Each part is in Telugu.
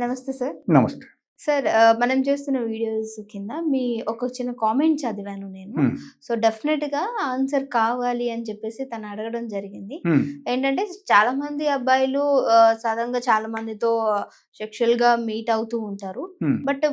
నమస్తే సార్. నమస్తే. సార్ మనం చేస్తున్న వీడియోస్ కింద మీ ఒక చిన్న కామెంట్ చదివాను నేను. హ్మ్. సో, డెఫినిట్‌గా ఆన్సర్ కావాలి అని చెప్పేసి తను అడగడం జరిగింది. హ్మ్. ఏంటంటే చాలామంది అబ్బాయిలు సాధారణంగా చాలా మందితో సెక్షువల్‌గా మీట్ అవుతూ ఉంటారు. హ్మ్. బట్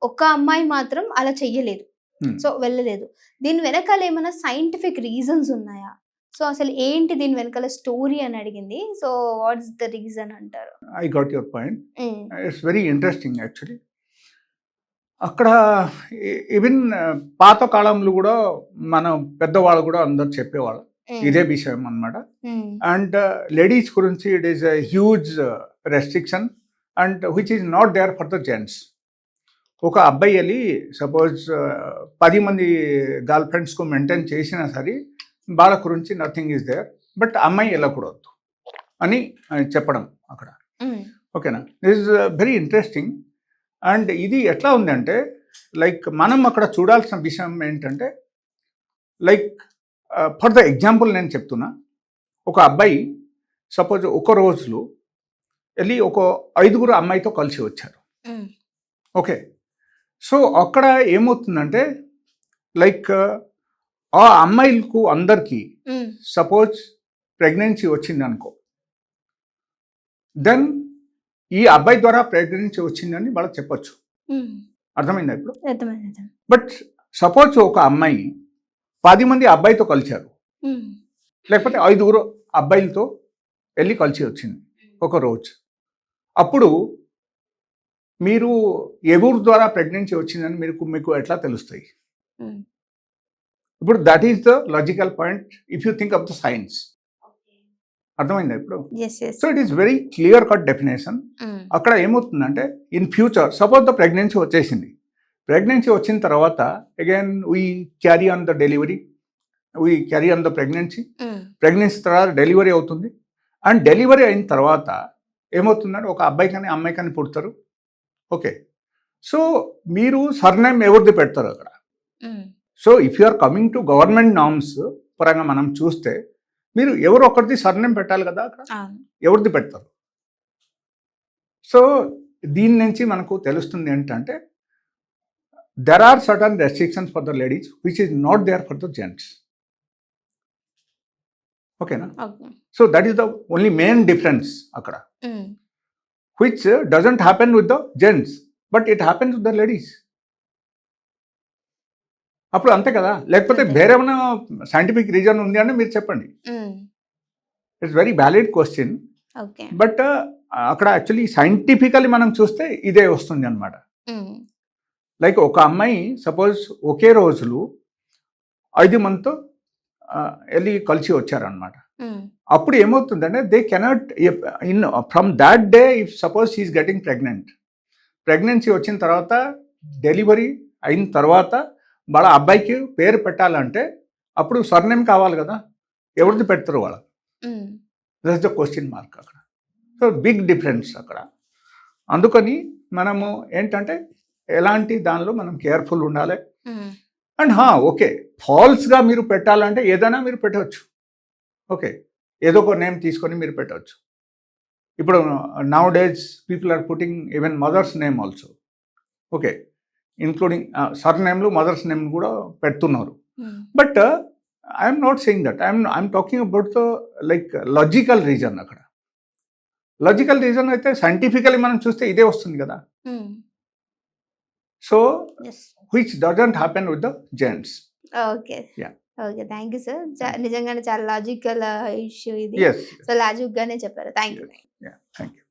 ఒక్క అమ్మాయి మాత్రం అలా చెయ్యలేదు. హ్మ్. సో, వెళ్ళలేదు. దీని వెనకాల ఏమైనా సైంటిఫిక్ రీజన్స్ ఉన్నాయా? సో, అసలు ఏంటి దీని వెనకాల స్టోరీ అని అడిగింది. So, what is the reason అంటారు? I got your point. Hmm. It's very interesting actually. అక్కడ ఈవెన్ పాత కాలంలో కూడా మన పెద్దవాళ్ళు కూడా అందరు చెప్పేవాళ్ళు ఇదే విషయం అన్నమాట. అండ్ లేడీస్ గురించి it is a huge restriction and which is not there for the gents. ఒక అబ్బాయి వెళ్ళి సపోజ్ 10 మంది గర్ల్ ఫ్రెండ్స్కు మెయింటైన్ చేసినా సరే వాళ్ళ గురించి నథింగ్ ఈజ్ దేర్. బట్ అమ్మాయి వెళ్ళకూడదు అని చెప్పడం అక్కడ. ఓకేనా? This is very interesting. And ఇది ఎట్లా ఉందంటే లైక్ మనం అక్కడ చూడాల్సిన విషయం ఏంటంటే లైక్ ఫర్ ద ఎగ్జాంపుల్ నేను చెప్తున్నా. ఒక అబ్బాయి సపోజ్ ఒక రోజులో వెళ్ళి ఒక 5 అమ్మాయితో కలిసి వచ్చారు. ఓకే, సో అక్కడ ఏమవుతుందంటే లైక్ ఆ అమ్మాయిలకు అందరికీ సపోజ్ ప్రెగ్నెన్సీ వచ్చింది అనుకో, దెన్ ఈ అబ్బాయి ద్వారా ప్రెగ్నెన్సీ వచ్చిందని వాళ్ళకి చెప్పొచ్చు. అర్థమైందా ఇప్పుడు? బట్ సపోజ్ ఒక అమ్మాయి 10 మంది అబ్బాయితో కలిశారు, లేకపోతే 5 అబ్బాయిలతో వెళ్ళి కలిసి వచ్చింది ఒక రోజు. అప్పుడు మీరు ఎవరి ద్వారా ప్రెగ్నెన్సీ వచ్చిందని మీకు ఎట్లా తెలుస్తాయి? ఇప్పుడు that is the logical point if you think of the science. అర్థమైందా ఇప్పుడు? So it is very clear cut definition. అక్కడ ఏమవుతుందంటే in future suppose the pregnancy వచ్చేసింది. ప్రెగ్నెన్సీ వచ్చిన తర్వాత again we carry on the delivery, we carry on the pregnancy తర్వాత డెలివరీ అవుతుంది. అండ్ డెలివరీ అయిన తర్వాత ఏమవుతుందంటే ఒక అబ్బాయి కానీ అమ్మాయి కానీ పుడతారు. ఓకే, సో మీరు సర్నేమ్ ఎవరిది పెడతారు అక్కడ. So if you are coming to government norms పరంగా మనం చూస్తే మీరు ఎవరు ఒకరిది సర్నేమ్ పెట్టాలి కదా అక్కడ. ఎవరిది పెడతారు? సో దీని నుంచి మనకు తెలుస్తుంది ఏంటంటే there are certain restrictions for the ladies which is not there for the gents. ఓకేనా? So that is the only main difference అక్కడ, which doesn't happen with the gents but it happens with the ladies. అప్పుడు అంతే కదా, లేకపోతే వేరేమైనా సైంటిఫిక్ రీజన్ ఉంది అంటే మీరు చెప్పండి. It's very valid question. But అక్కడ యాక్చువల్లీ సైంటిఫికలీ మనం చూస్తే ఇదే వస్తుంది అనమాట. లైక్ ఒక అమ్మాయి సపోజ్ ఒకే రోజులు 5 మందితో వెళ్ళి కలిసి వచ్చారనమాట. అప్పుడు ఏమవుతుందంటే they cannot from that day if suppose she is getting pregnancy వచ్చిన తర్వాత డెలివరీ అయిన తర్వాత వాళ్ళ అబ్బాయికి పేరు పెట్టాలంటే అప్పుడు సర్నేమ్ కావాలి కదా, ఎవరిది పెడతారు వాళ్ళ? దట్స్ ద క్వశ్చన్ మార్క్ అక్కడ. సో బిగ్ డిఫరెన్స్ అక్కడ. అందుకని మనము ఏంటంటే ఎలాంటి దానిలో మనం కేర్ఫుల్ ఉండాలి. అండ్ ఓకే, ఫాల్స్గా మీరు పెట్టాలంటే ఏదైనా మీరు పెట్టవచ్చు. ఓకే, ఏదో ఒక నేమ్ తీసుకొని మీరు పెట్టవచ్చు. ఇప్పుడు nowadays people are putting even mother's name also. Okay, including సర్నేమ్లు మదర్స్ నేమ్ కూడా పెడుతున్నారు. But I'm not saying that, I'm talking about the like logical reason. అక్కడ లాజికల్ రీజన్ అయితే సైంటిఫికలీ మనం చూస్తే ఇదే వస్తుంది కదా. So which doesn't happen with the gents. Okay, thank you sir. నిజంగానే చాలా లాజికల్ ఇష్యూ ఇది. సో లాజిక్ గానే చెప్పారు. Thank you.